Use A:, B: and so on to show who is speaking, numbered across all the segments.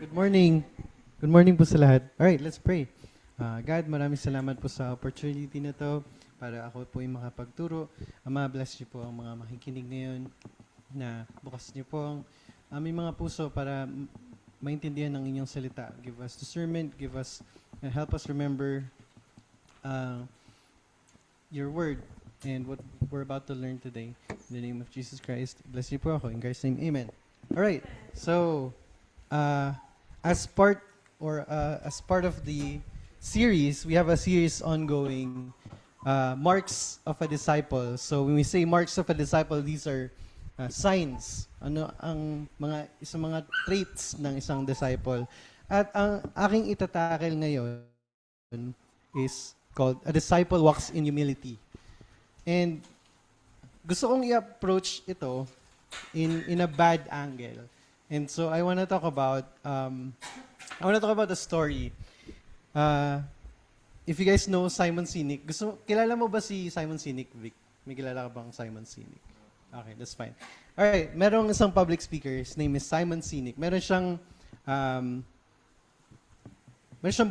A: Good morning. Good morning po sa lahat. Alright, let's pray. God, maraming salamat po sa opportunity na to para ako po yung makapagturo. Ama, bless niyo po ang mga makikinig ngayon na bukas niyo po ang aming mga puso para maintindihan ng inyong salita. Give us discernment, help us remember uh, your word and what we're about to learn today. In the name of Jesus Christ, bless niyo po ako. In Christ's name, amen. Alright, so as part of the series, we have a series ongoing, marks of a disciple. So when we say marks of a disciple, these are signs. Ano ang mga traits ng isang disciple. At ang aking itatakel ngayon is called A Disciple Walks in Humility. And gusto kong i-approach ito in a bad angle. And so I want to talk about a story. If you guys know Simon Sinek, kilala mo ba si Simon Sinek, Vic? May kilala ka bang Simon Sinek? Okay, that's fine. Alright, merong isang public speaker, his name is Simon Sinek. Meron siyang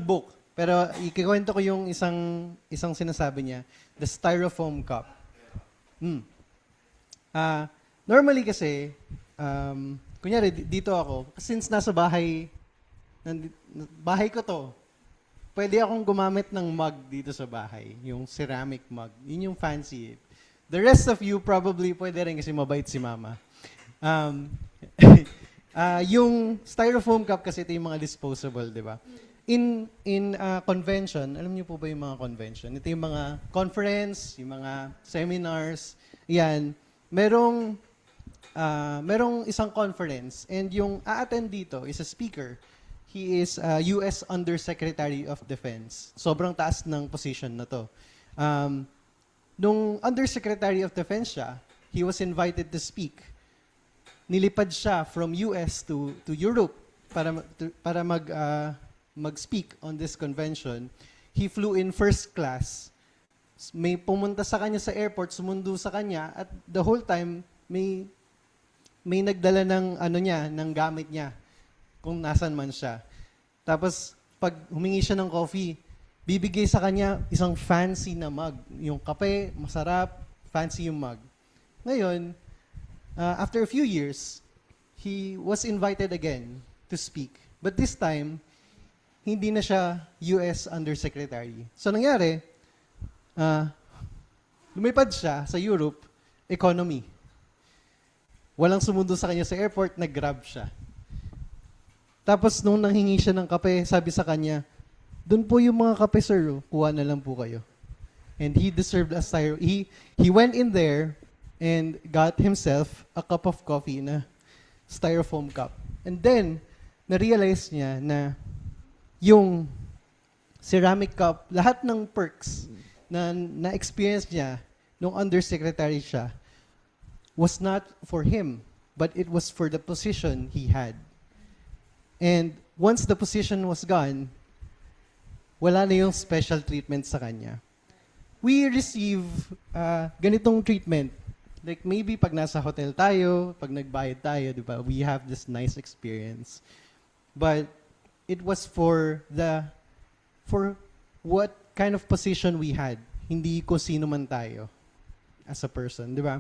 A: book, pero ikikwento ko yung isang sinasabi niya, The Styrofoam Cup. Normally kasi, kunyari, dito ako, since nasa bahay ko to, pwede akong gumamit ng mug dito sa bahay, yung ceramic mug. Yun yung fancy. The rest of you probably pwede rin kasi mabait si mama. Yung styrofoam cup kasi ito yung mga disposable, di ba? In convention, alam niyo po ba yung mga convention? Ito yung mga conference, yung mga seminars, yan. Merong isang conference and yung a-attend dito is a speaker. He is U.S. Undersecretary of Defense. Sobrang taas ng position na to. Nung Undersecretary of Defense siya, he was invited to speak. Nilipad siya from U.S. to Europe para mag-speak on this convention. He flew in first class. May pumunta sa kanya sa airport, sumundo sa kanya, at the whole time, may nagdala ng gamit niya, kung nasan man siya. Tapos, pag humingi siya ng coffee, bibigay sa kanya isang fancy na mug. Yung kape, masarap, fancy yung mug. Ngayon, after a few years, he was invited again to speak. But this time, hindi na siya U.S. Undersecretary. So, nangyari, lumipad siya sa Europe, economy. Walang sumundo sa kanya sa airport, nag-grab siya. Tapos nung nanghingi siya ng kape, sabi sa kanya, doon po yung mga kape, sir, kuha na lang po kayo. And he deserved a he went in there and got himself a cup of coffee in a styrofoam cup. And then, na-realize niya na yung ceramic cup, lahat ng perks na-experience niya nung undersecretary siya, was not for him, but it was for the position he had. And once the position was gone, wala na yung special treatment sa kanya. We receive ganitong treatment. Like maybe pag nasa hotel tayo, pag nagbayad tayo, di ba, we have this nice experience. But it was for what kind of position we had. Hindi ko sino man tayo as a person, di ba?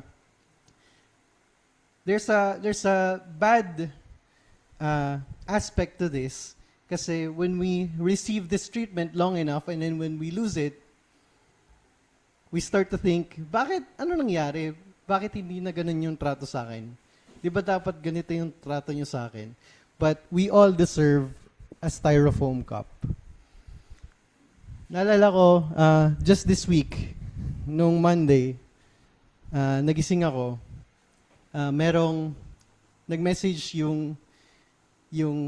A: There's a bad aspect to this kasi when we receive this treatment long enough and then when we lose it, we start to think, ano nangyari? Bakit hindi na ganun yung trato sa akin? Di ba dapat ganito yung trato nyo sa akin? But we all deserve a styrofoam cup. Naalala ko, just this week, nung Monday, nagising ako, merong nag-message yung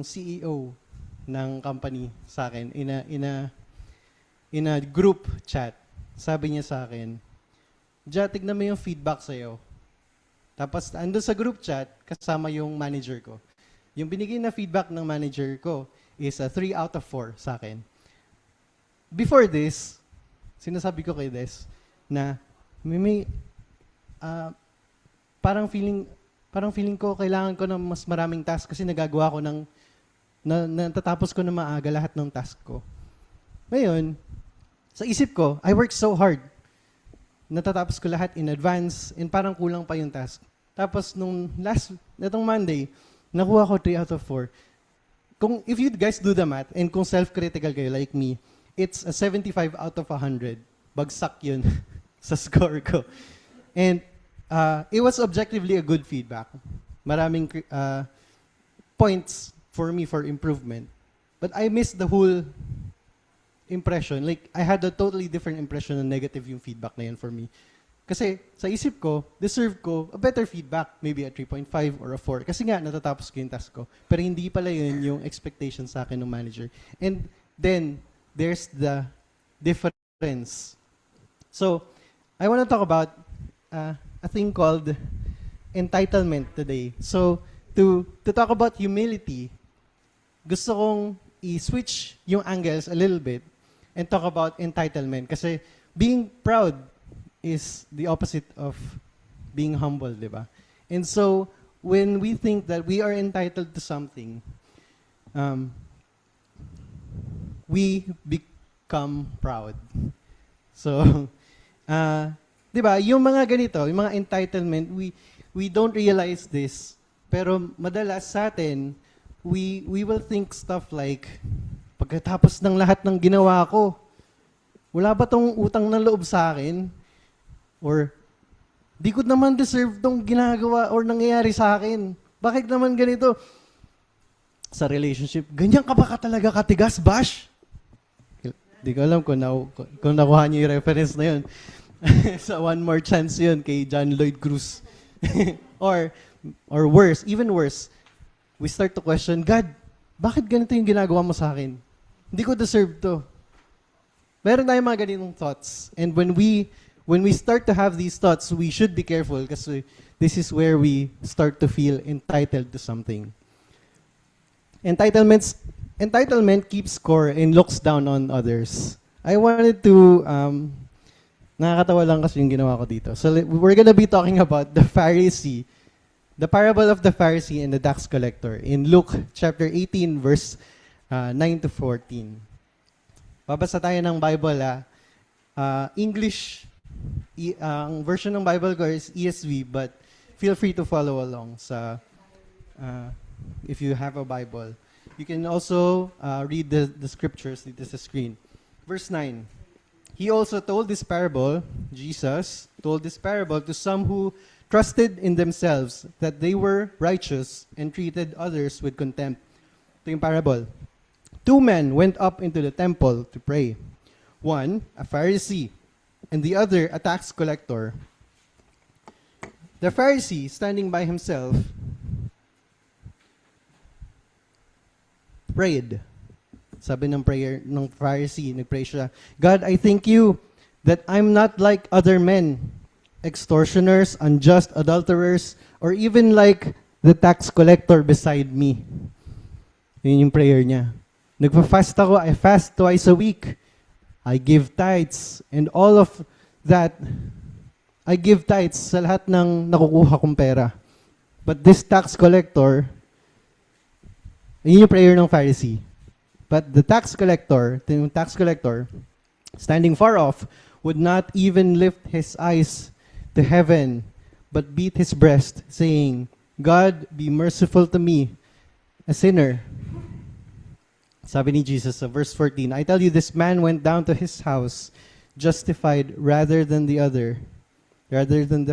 A: CEO ng company sa akin in a group chat. Sabi niya sa akin, "Ja, tignan mo yung feedback sa'yo." Tapos ando sa group chat kasama yung manager ko. Yung binigay na feedback ng manager ko is a 3 out of 4 sa akin. Before this, sinasabi ko kay Des na may parang feeling ko kailangan ko ng mas maraming task kasi nagagawa ko ng na natatapos ko na maaga lahat ng task ko. Ngayon, sa isip ko, I work so hard. Natatapos ko lahat in advance and parang kulang pa yung task. Tapos netong Monday, nakuha ko 3 out of 4. If you guys do the math, and kung self-critical kayo like me, it's a 75 out of 100. Bagsak yun sa score ko. And it was objectively a good feedback. Maraming points for me for improvement. But I missed the whole impression. Like, I had a totally different impression na negative yung feedback na yun for me. Kasi sa isip ko, deserve ko a better feedback. Maybe a 3.5 or a 4. Kasi nga, natatapos ko yung task ko. Pero hindi pala yun yung expectation sa akin ng manager. And then, there's the difference. So, I want to talk about a thing called entitlement today. So, to talk about humility, gusto kong i-switch yung angles a little bit and talk about entitlement. Kasi being proud is the opposite of being humble, di ba? And so, when we think that we are entitled to something, we become proud. So, di ba, yung mga ganito, yung mga entitlement, we don't realize this. Pero madalas sa atin, we will think stuff like, pagkatapos ng lahat ng ginawa ko, wala ba tong utang na loob sa akin? Or, di ko naman deserve tong ginagawa or nangyayari sa akin. Bakit naman ganito? Sa relationship, ganyan ka ba talaga katigas, Bash? Di ko alam kung nakuha niyo yung reference na yun. Sa One More Chance yun kay John Lloyd Cruz. or worse, even worse, we start to question, God, bakit ganito yung ginagawa mo sa akin? Hindi ko deserve to. Meron tayong mga ganitong thoughts. And when we start to have these thoughts, we should be careful kasi this is where we start to feel entitled to something. Entitlement keeps score and looks down on others. I wanted to, nakakatawa lang kasi yung ginawa ko dito. So we're gonna be talking about the Pharisee, the parable of the Pharisee and the tax collector in Luke chapter 18, verse 9 to 14. Babasa tayo ng Bible, English, ang version ng Bible ko is ESV, but feel free to follow along sa, if you have a Bible. You can also read the scriptures dito sa screen. Verse 9. He also told this parable, Jesus told this parable to some who trusted in themselves that they were righteous and treated others with contempt. Ito yung parable. 2 men went up into the temple to pray. One, a Pharisee, and the other, a tax collector. The Pharisee, standing by himself, prayed. Sabi ng prayer ng Pharisee, nagpray siya, God, I thank you that I'm not like other men, extortioners, unjust adulterers, or even like the tax collector beside me. Yun yung prayer niya. Nagpa-fast ako, I fast twice a week. I give tithes, and all of that, I give tithes sa lahat ng nakukuha kong pera. But this tax collector, yun yung prayer ng Pharisee. But the tax collector, standing far off, would not even lift his eyes to heaven, but beat his breast, saying, God, be merciful to me, a sinner. Sabi ni Jesus sa verse 14, I tell you, this man went down to his house justified rather than the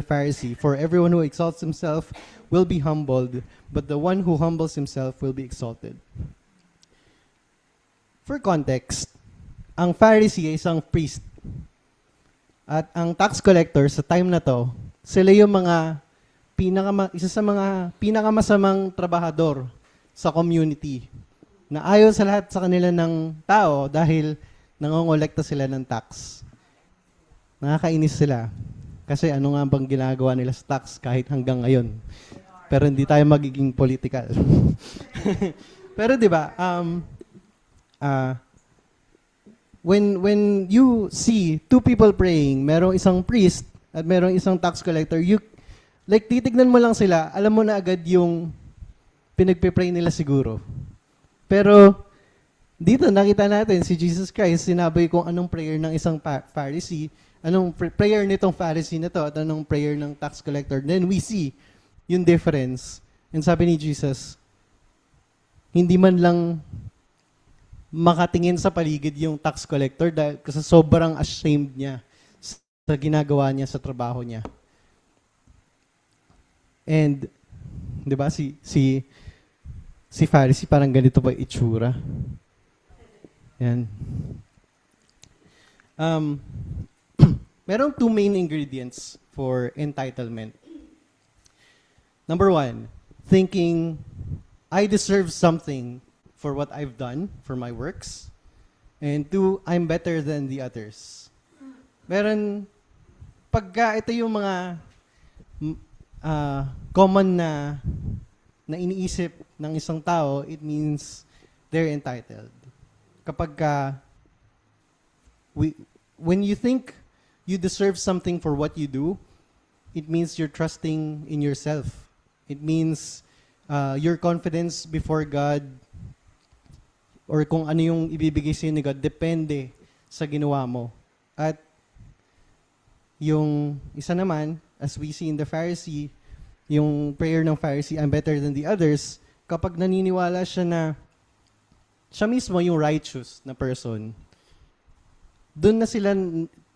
A: Pharisee. For everyone who exalts himself will be humbled, but the one who humbles himself will be exalted. For context, ang Pharisee ay isang priest. At ang tax collector sa time na to, sila yung isa sa mga pinakamasamang trabahador sa community na ayaw sa lahat sa kanila ng tao dahil nangongolekta sila ng tax. Nakakainis sila. Kasi ano nga bang ginagawa nila sa tax kahit hanggang ngayon. Pero hindi tayo magiging political. Pero di ba, when you see 2 people praying, merong isang priest at merong isang tax collector, titignan mo lang sila, alam mo na agad yung pinagpe-pray nila siguro. Pero dito nakita natin si Jesus Christ, sinabi kung anong prayer ng isang Pharisee, anong prayer nitong Pharisee na to, at anong prayer ng tax collector. Then we see yung difference. And sabi ni Jesus, hindi man lang makatingin sa paligid yung tax collector dahil kasi sobrang ashamed niya sa ginagawa niya sa trabaho niya. And 'di ba si Pharisee parang ganito pa itsura. Yan. Merong two main ingredients for entitlement. Number one, thinking I deserve something for what I've done, for my works. And two, I'm better than the others. Meron, pagka ito yung mga common na iniisip ng isang tao, it means they're entitled. Kapag when you think you deserve something for what you do, it means you're trusting in yourself. It means your confidence before God or kung ano yung ibibigay sa'yo ni God, depende sa ginawa mo. At yung isa naman, as we see in the Pharisee, yung prayer ng Pharisee, I'm better than the others, kapag naniniwala siya na siya mismo yung righteous na person, doon na sila,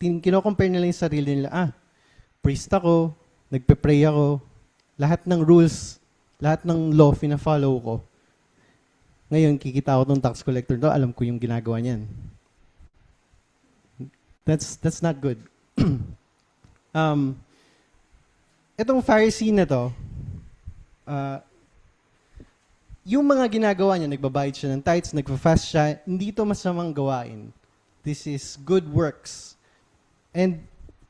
A: kino-compare nila yung sarili nila, priest ako, nagpe-pray ako, lahat ng rules, lahat ng law, fina-follow ko. Ngayon, kikita ko tong tax collector to, alam ko yung ginagawa niyan. That's not good. Itong Pharisee na to, yung mga ginagawa niya, nagbabayad siya ng tithes, nagfa-fast siya, hindi to masamang gawain. This is good works. And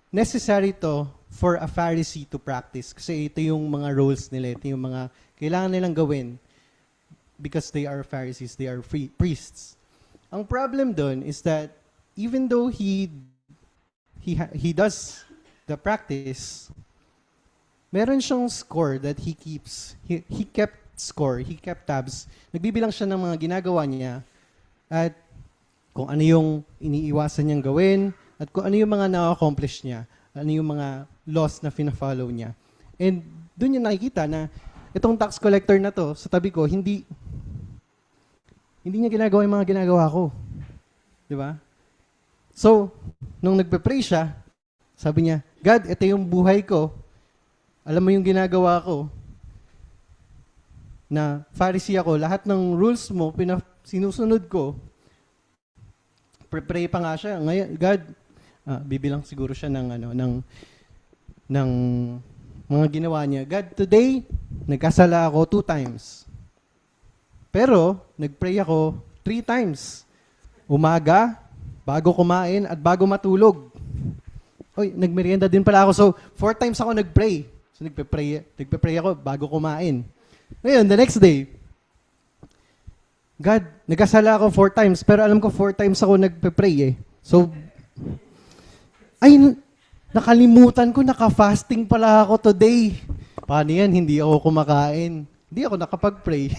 A: necessary to for a Pharisee to practice. Kasi ito yung mga roles nila, ito yung mga kailangan nilang gawin because they are Pharisees, they are priests. Ang problem doon is that even though he does the practice, meron siyang score that he keeps. He kept score, he kept tabs. Nagbibilang siya ng mga ginagawa niya at kung ano yung iniiwasan niyang gawin at kung ano yung mga na-accomplish niya, ano yung mga laws na fina-follow niya. And doon yung nakikita na itong tax collector na to, sa tabi ko, hindi niya ginagawa yung mga ginagawa ko. Di ba? So, nung nagpe-pray siya, sabi niya, God, ito yung buhay ko. Alam mo yung ginagawa ko. Na Pharisee ako, lahat ng rules mo, sinusunod ko. Pray pa nga siya. Ngayon, God, bibilang siguro siya ng mga ginawa niya. God, today, nagkasala ako 2 times. Pero, nagpray ako 3 times. Umaga, bago kumain, at bago matulog. Oy, nagmerienda din pala ako. So, 4 times ako nagpray. So, nagpe-pray ako bago kumain. Ngayon, the next day, God, nagkasala ako 4 times, pero alam ko 4 times ako nagpe-pray eh. So, nakalimutan ko, naka-fasting pala ako today. Paano yan? Hindi ako kumakain. Hindi ako nakapag-pray.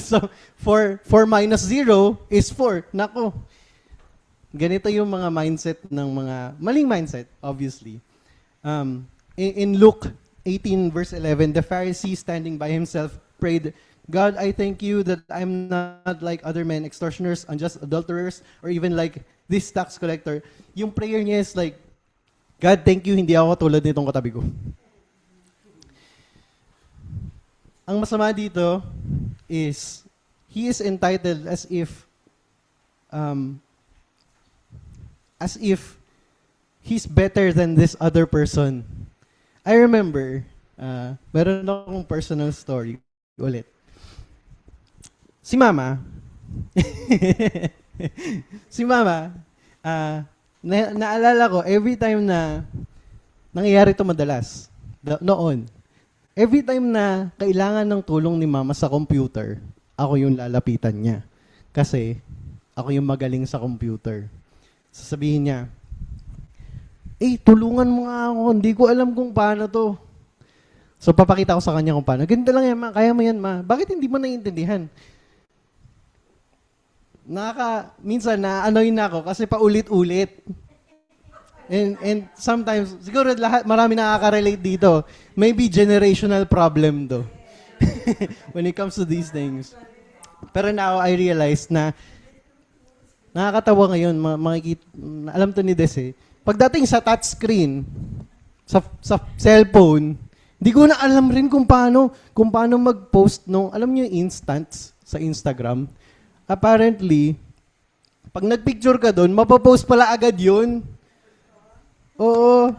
A: So, 4 minus 0 is 4. Nako. Ganito yung mga mindset ng mga, maling mindset, obviously. In Luke 18 verse 11, the Pharisee standing by himself prayed, God, I thank you that I'm not like other men, extortioners, unjust adulterers, or even like this tax collector. Yung prayer niya is like, God, thank you, hindi ako tulad nitong katabi ko. Ang masama dito is, he is entitled as if he's better than this other person. I remember, meron akong personal story ulit. Si Mama, naalala ko, every time na, nangyayari ito madalas, noon, every time na kailangan ng tulong ni Mama sa computer, ako yung lalapitan niya. Kasi, ako yung magaling sa computer. Sasabihin niya, tulungan mo nga ako, hindi ko alam kung paano to. So, papakita ko sa kanya kung paano. Ganito lang yan, Ma. Kaya mo yan, Ma. Bakit hindi mo naiintindihan? minsan na-annoy na ako kasi paulit-ulit. And sometimes, siguro marami nakaka-relate dito. Maybe generational problem do. When it comes to these things. Pero now, I realize na nakakatawa ngayon, alam to ni Des eh. Pagdating sa touchscreen, sa cellphone, hindi ko na alam rin kung paano mag-post alam niyo yung instants sa Instagram. Apparently, pag nag-picture ka doon, mapapost pala agad yun. Oo,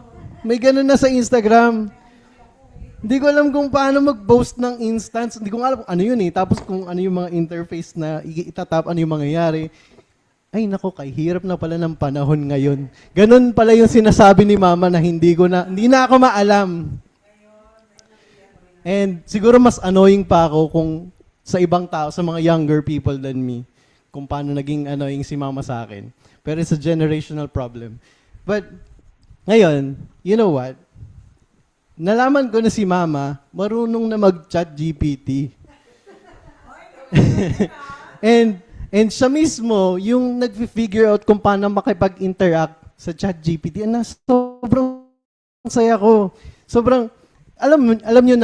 A: may ganun na sa Instagram. Hindi ko alam kung paano mag-post ng instance. Hindi ko alam kung ano yun eh. Tapos kung ano yung mga interface na itatap, ano yung mangyayari. Ay nako, kay hirap na pala ng panahon ngayon. Ganun pala yung sinasabi ni Mama na hindi na ako maalam. And siguro mas annoying pa ako kung sa ibang tao, sa mga younger people than me, kung paano naging annoying si Mama sa akin. Pero it's a generational problem. But ngayon, you know what? Nalaman ko na si Mama, marunong na mag-chat GPT. and siya mismo, yung nag-figure out kung paano makipag-interact sa chat GPT. Sobrang saya ko. Sobrang, alam nyo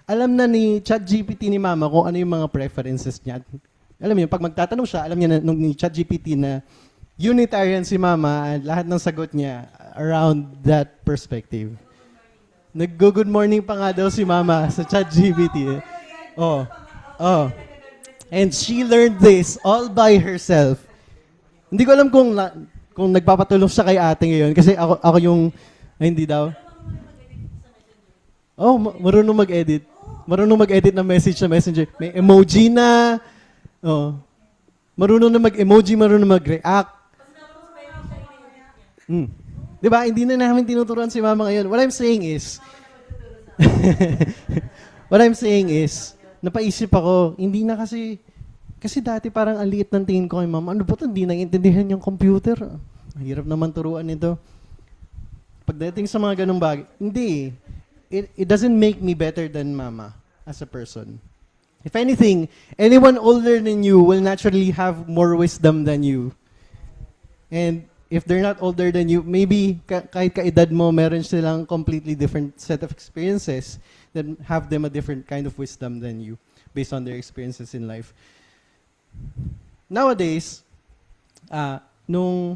A: alam na ni chat GPT ni Mama kung ano yung mga preferences niya. Alam niyo, pag magtatanong siya, alam niya ni chat GPT na Unitarian si Mama at lahat ng sagot niya around that perspective. Nag-good morning pa nga daw si Mama sa ChatGPT. Oh. And she learned this all by herself. Hindi ko alam kung nagpapatulong siya kay ate ngayon kasi ako yung hindi daw. Oh, marunong mag-edit. Marunong mag-edit ng message sa Messenger. May emoji na. Oh. Marunong na mag-emoji, marunong mag-react. Diba? Hindi na namin tinuturuan si Mama ngayon. What I'm saying is, napaisip ako, hindi na kasi dati parang ang liit ng tingin ko kay Mama. Ano ba ito? Hindi naiintindihan yung computer. Mahirap naman turuan ito. Pagdating sa mga ganung bagay, hindi. It doesn't make me better than Mama as a person. If anything, anyone older than you will naturally have more wisdom than you. And if they're not older than you, maybe kahit kaedad mo, meron silang completely different set of experiences that have them a different kind of wisdom than you based on their experiences in life. Nowadays, nung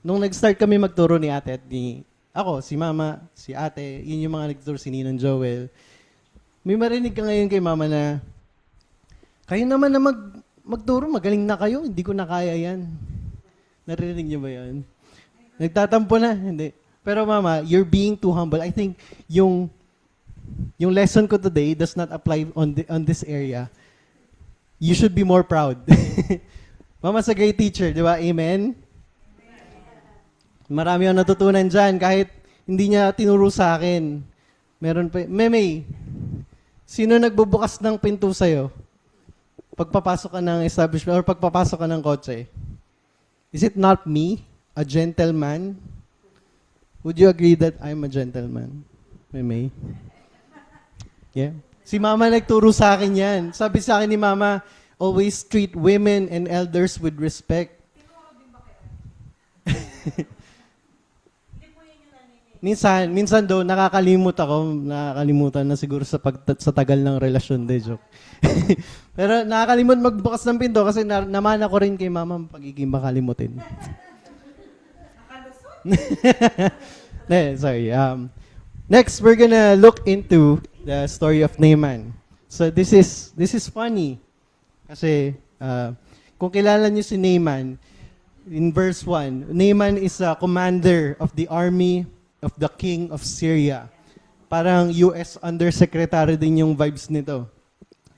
A: nag-start kami magturo ni ate at ako, si Mama, si ate, yun yung mga nagturo, si Ninong Joel, may marinig ka ngayon kay Mama na, kayo naman na magturo, magaling na kayo, hindi ko na kaya yan. Narinig niyo ba yan? Nagtatampo na? Hindi. Pero Mama, you're being too humble. I think yung lesson ko today does not apply on this area. You should be more proud. Mama's a great teacher, di ba? Amen? Marami ang natutunan dyan kahit hindi niya tinuro sa akin. Meron pa. Meme, sino nagbubukas ng pinto sa'yo? Pagpapasok ka ng establishment or pagpapasok ka ng kotse? Is it not me, a gentleman? Would you agree that I'm a gentleman? May? Yeah. Si Mama nagturo sa akin yan. Sabi sa akin ni Mama, always treat women and elders with respect. Minsan daw, nakakalimutan na siguro sa tagal ng relasyon, joke. Pero nakakalimot magbukas ng pinto kasi namana ko rin kay Mama pagiging makalimutin. Sorry. Next, we're gonna look into the story of Naaman. So this is funny. Kasi kung kilala niyo si Naaman, in verse 1, Naaman is a commander of the army of the king of Syria. Parang US undersecretary din yung vibes nito.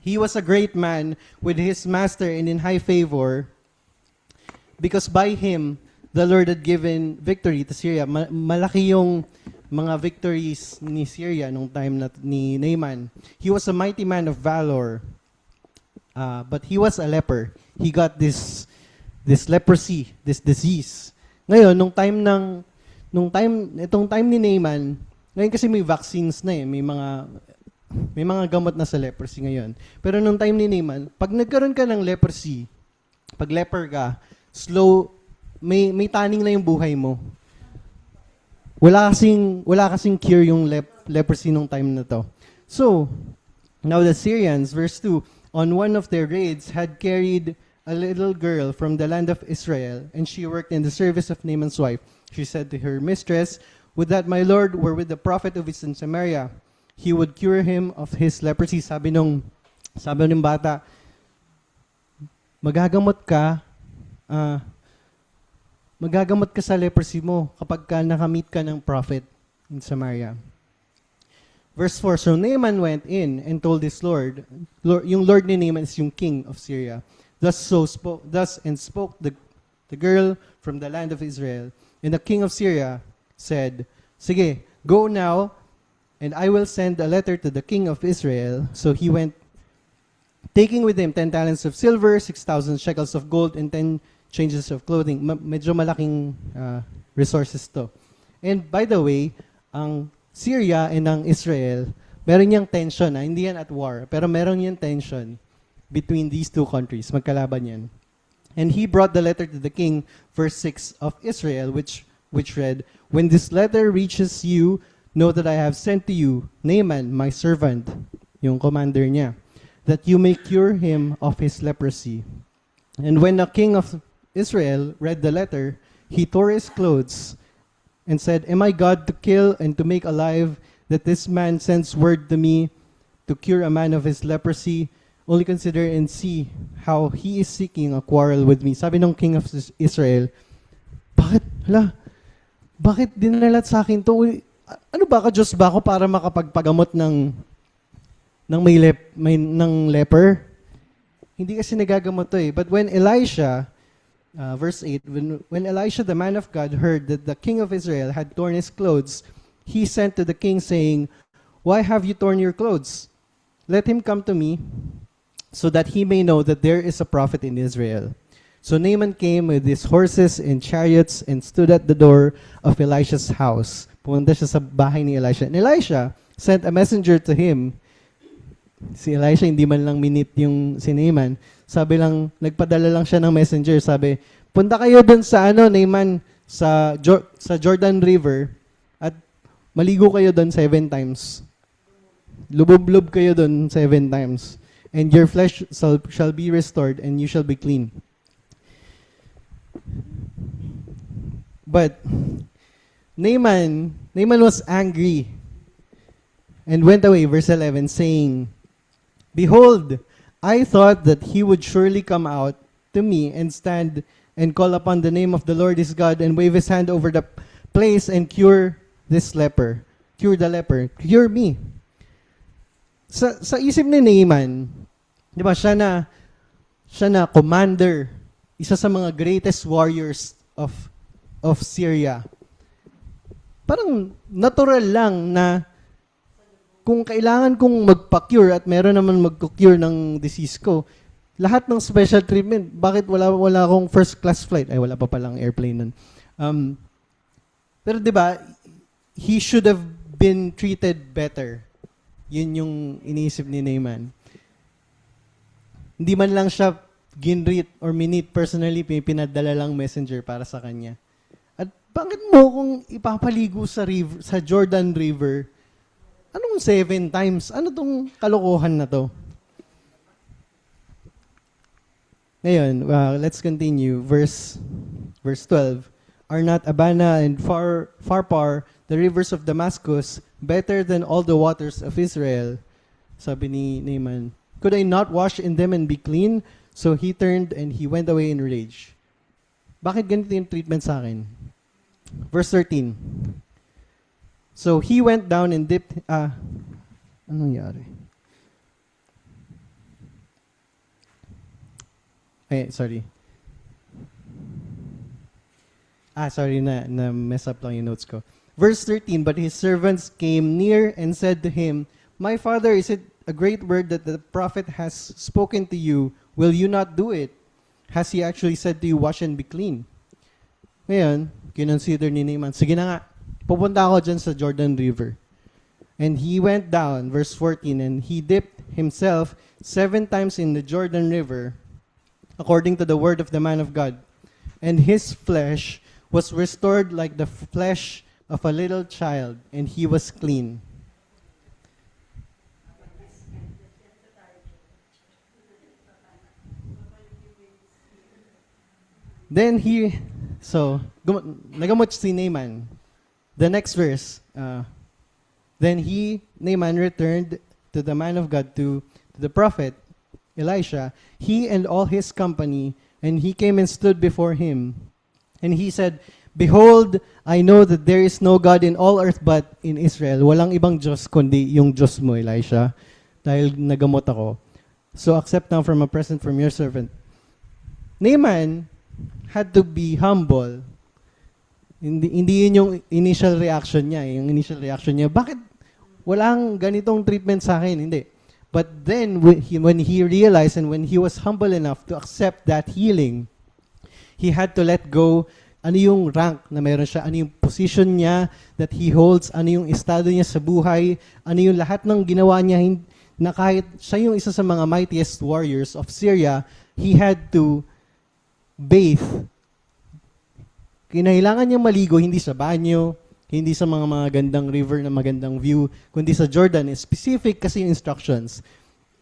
A: He was a great man with his master and in high favor because by him, the Lord had given victory to Syria. Malaki yung mga victories ni Syria nung time ni Naaman. He was a mighty man of valor, but he was a leper. He got this leprosy, this disease. Ngayon, itong time ni Naaman, ngayon kasi may vaccines na may mga may mga gamot na sa leprosy ngayon. Pero nung time ni Naaman, pag nagkaroon ka ng leprosy, pag leper ka, slow, may taning na yung buhay mo. Wala kasing cure yung leprosy nung time na to. So, now the Syrians, verse 2, on one of their raids had carried a little girl from the land of Israel, and she worked in the service of Naaman's wife. She said to her mistress, "Would that my Lord were with the prophet who is in Samaria. He would cure him of his leprosy." Sabi ng bata, magagamot ka sa leprosy mo kapag ka nakamit ka ng prophet in Samaria. Verse 4, so Naaman went in and told his Lord, yung Lord ni Naaman is yung king of Syria. Thus spoke the girl from the land of Israel. And the king of Syria said, "Sige, go now, and I will send a letter to the king of Israel." So he went, taking with him 10 talents of silver, 6,000 shekels of gold, and 10 changes of clothing. Medyo malaking resources to. And by the way, ang Syria and ang Israel, meron niyang tension. Hindi yan at war, pero meron niyang tension between these two countries. Magkalaban yan. And he brought the letter to the king, verse 6 of Israel, which read, "When this letter reaches you, know that I have sent to you Naaman, my servant," yung commander niya, "that you may cure him of his leprosy." And when the king of Israel read the letter, he tore his clothes and said, "Am I God to kill and to make alive, that this man sends word to me to cure a man of his leprosy? Only consider and see how he is seeking a quarrel with me." Sabi ng king of Israel, bakit dinalat sa akin to? Ano ba ka, Diyos ba ako para makapagpagamot ng leper? Hindi kasi nagagamot to eh. But when Elisha, verse 8, when Elisha the man of God heard that the king of Israel had torn his clothes, he sent to the king saying, "Why have you torn your clothes? Let him come to me, so that he may know that there is a prophet in Israel." So Naaman came with his horses and chariots and stood at the door of Elisha's house. Pumunta siya sa bahay ni Elisha. And Elisha sent a messenger to him. Si Elisha hindi man lang minute yung si Naaman. Sabi lang, nagpadala lang siya ng messenger. Sabi, "Punta kayo dun sa Naaman, sa Jordan River, at maligo kayo dun 7 times. Lubog-lub kayo dun 7 times. And your flesh shall be restored, and you shall be clean." But Naaman was angry and went away, verse 11, saying, "Behold, I thought that he would surely come out to me and stand and call upon the name of the Lord his God and wave his hand over the place and cure this leper. Cure the leper. Cure me." Sa isip ni Naaman, di ba, siya na commander, isa sa mga greatest warriors of Syria. Parang natural lang na kung kailangan kong magpa-cure at meron naman mag-cure ng disease ko, lahat ng special treatment, bakit wala akong first class flight? Ay, wala pa palang airplane nun. Pero di ba, he should have been treated better. Yun yung iniisip ni Naaman. Hindi man lang siya ginreat or minute personally, pinadala lang messenger para sa kanya. At bakit mo kung ipapaligo sa Jordan River, anong 7 times? Ano tong kalokohan na to? Ngayon, let's continue. Verse 12. "Are not Abana and Pharpar, the rivers of Damascus, better than all the waters of Israel?" Sabi ni Naaman, "Could I not wash in them and be clean?" So he turned and he went away in rage. Bakit ganito yung treatment sa akin? Verse 13. "So he went down and dipped..." Anong nangyari? Sorry. Sorry na mess up lang yung notes ko. Verse 13, "But his servants came near and said to him, 'My father, is it a great word that the prophet has spoken to you? Will you not do it? Has he actually said to you, wash and be clean?'" Ngayon, kinonsider ni Naaman, sige na nga, pupunta ako dyan sa Jordan River. And he went down, verse 14, and he dipped himself 7 times in the Jordan River, according to the word of the man of God. And his flesh was restored like the flesh of a little child, and he was clean. Then nagamot si Naaman. The next verse, then Naaman returned to the man of God, to the prophet Elisha, he and all his company, and he came and stood before him. And he said, Behold, I know that there is no God in all earth but in Israel. Walang ibang Diyos kundi yung Diyos mo, Elisha, dahil nagamot ako. So accept now from a present from your servant. Naaman had to be humble. Hindi yun yung initial reaction niya. Yung initial reaction niya, bakit walang ganitong treatment sa akin? Hindi. But then, when he realized and when he was humble enough to accept that healing, he had to let go ano yung rank na meron siya, ano yung position niya that he holds, ano yung estado niya sa buhay, ano yung lahat ng ginawa niya na kahit siya yung isa sa mga mightiest warriors of Syria, he had to bathe. Kinailangan niya maligo, hindi sa banyo, hindi sa mga gandang river na magandang view, kundi sa Jordan. Specific kasi yung instructions.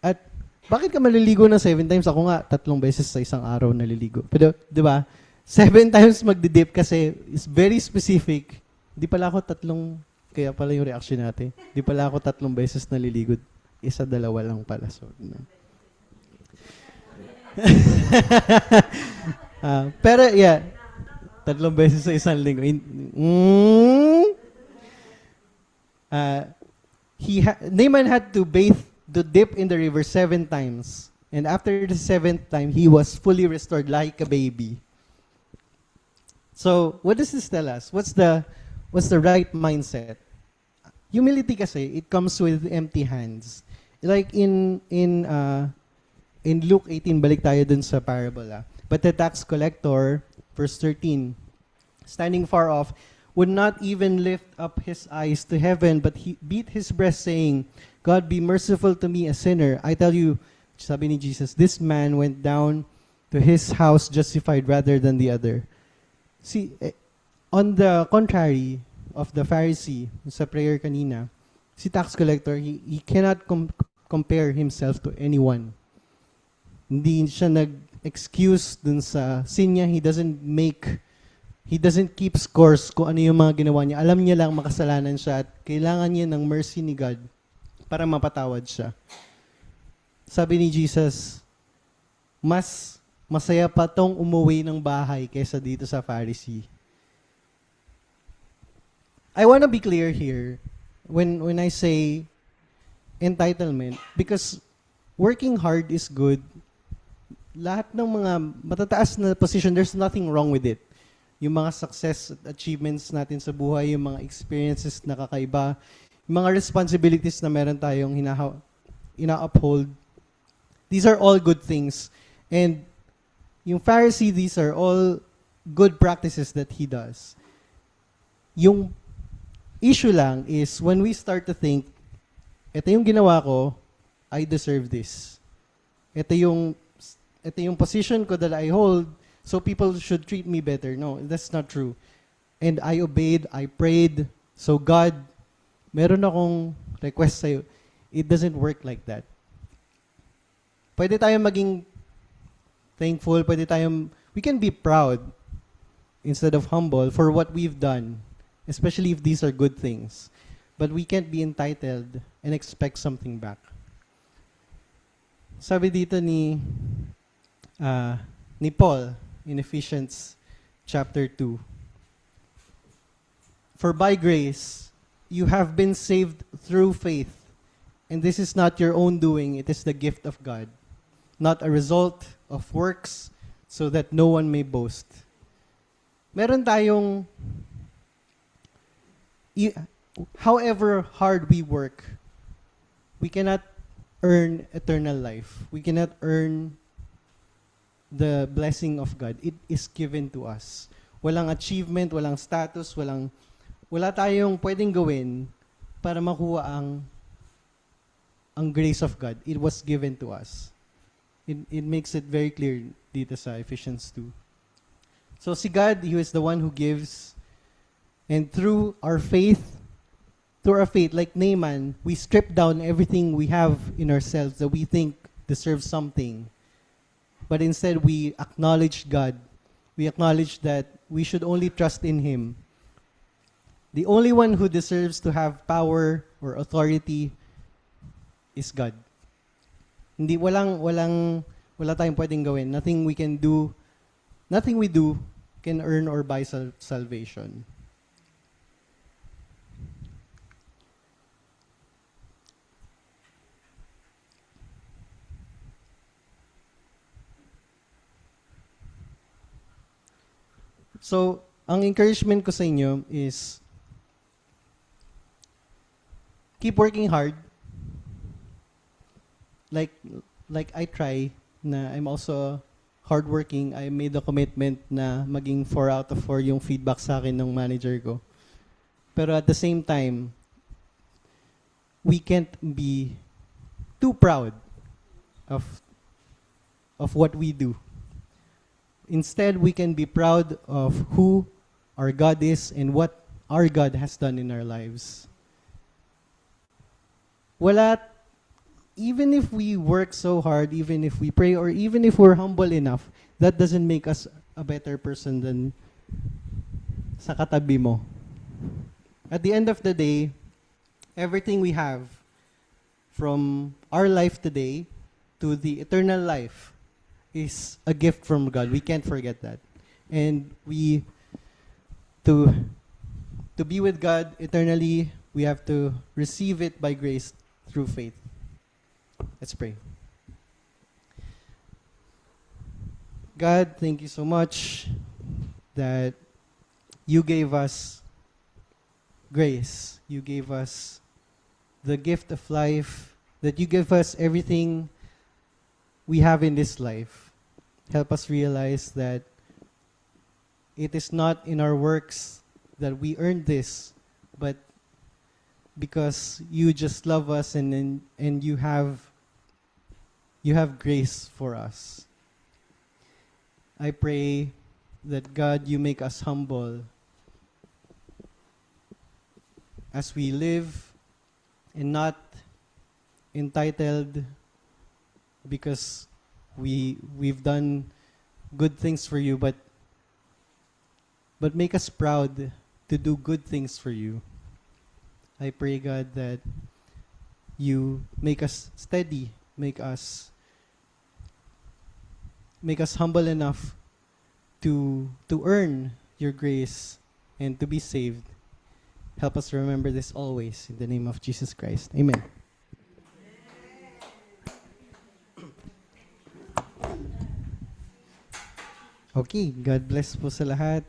A: At bakit ka maliligo ng 7 times? Ako nga, 3 beses sa isang araw naliligo. Pero, di ba? 7 times magdidip kasi is very specific. Di pala ako 3, kaya pala yung reaction natin. Di pala ako 3 beses naliligo. 1, 2 lang pala. So, pero yeah, 3 beses sa isang linggo. Naaman had to dip in the river 7 times. And after the 7th time, he was fully restored like a baby. So, what does this tell us? What's the right mindset? Humility kasi, it comes with empty hands. Like in Luke 18, balik tayo dun sa parable. But the tax collector, verse 13, standing far off, would not even lift up his eyes to heaven, but he beat his breast, saying, God, be merciful to me, a sinner. I tell you, sabi ni Jesus, this man went down to his house justified rather than the other. See, on the contrary of the Pharisee, sa prayer kanina, si tax collector, he cannot compare himself to anyone. Hindi siya nag-excuse dun sa sin niya. He doesn't keep scores kung ano yung mga ginawa niya. Alam niya lang makasalanan siya at kailangan niya ng mercy ni God para mapatawad siya. Sabi ni Jesus, mas masaya pa tong umuwi ng bahay kaysa dito sa Pharisee. I want to be clear here when I say entitlement, because working hard is good. Lahat ng mga matataas na position, there's nothing wrong with it. Yung mga success at achievements natin sa buhay, yung mga experiences na kakaiba, yung mga responsibilities na meron tayong ina-uphold, these are all good things. And yung Pharisee, these are all good practices that he does. Yung issue lang is when we start to think, ito yung ginawa ko, I deserve this. Ito yung position ko that I hold, so people should treat me better. No, that's not true. And I obeyed, I prayed, so God, meron akong request sa'yo. It doesn't work like that. Pwede tayong maging thankful, we can be proud instead of humble for what we've done, especially if these are good things. But we can't be entitled and expect something back. Sabi dito ni Paul in Ephesians chapter 2, for by grace you have been saved through faith, and this is not your own doing, it is the gift of God, not a result of works, so that no one may boast. Meron tayong, however hard we work, we cannot earn eternal life. We cannot earn the blessing of God. It is given to us. Walang achievement, walang status, wala tayong pwedeng gawin para makuha ang grace of God. It was given to us. It makes it very clear dito sa Ephesians 2. So si God, He is the one who gives, and through our faith, like Naaman, we strip down everything we have in ourselves that we think deserves something. But instead, we acknowledge God. We acknowledge that we should only trust in Him. The only one who deserves to have power or authority is God. Wala tayong pwedeng gawin. Nothing we do can earn or buy salvation. So, ang encouragement ko sa inyo is keep working hard. Like I try na I'm also hardworking. I made a commitment na maging 4 out of 4 yung feedback sa akin ng manager ko. Pero at the same time, we can't be too proud of what we do. Instead, we can be proud of who our God is and what our God has done in our lives. Even if we work so hard, even if we pray, or even if we're humble enough, that doesn't make us a better person than sa katabi mo. At the end of the day, everything we have, from our life today to the eternal life, is a gift from God. We can't forget that. And to be with God eternally, we have to receive it by grace through faith. Let's pray. God, thank you so much that you gave us grace. You gave us the gift of life, that you give us everything we have in this life. Help us realize that it is not in our works that we earned this, but because you just love us and you have grace for us. I pray that God, you make us humble as we live and not entitled because we've done good things for you, but make us proud to do good things for you. I pray, God, that you make us steady, make us humble enough to earn your grace and to be saved. Help us remember this always. In the name of Jesus Christ. Amen. Okay, God bless po sa lahat.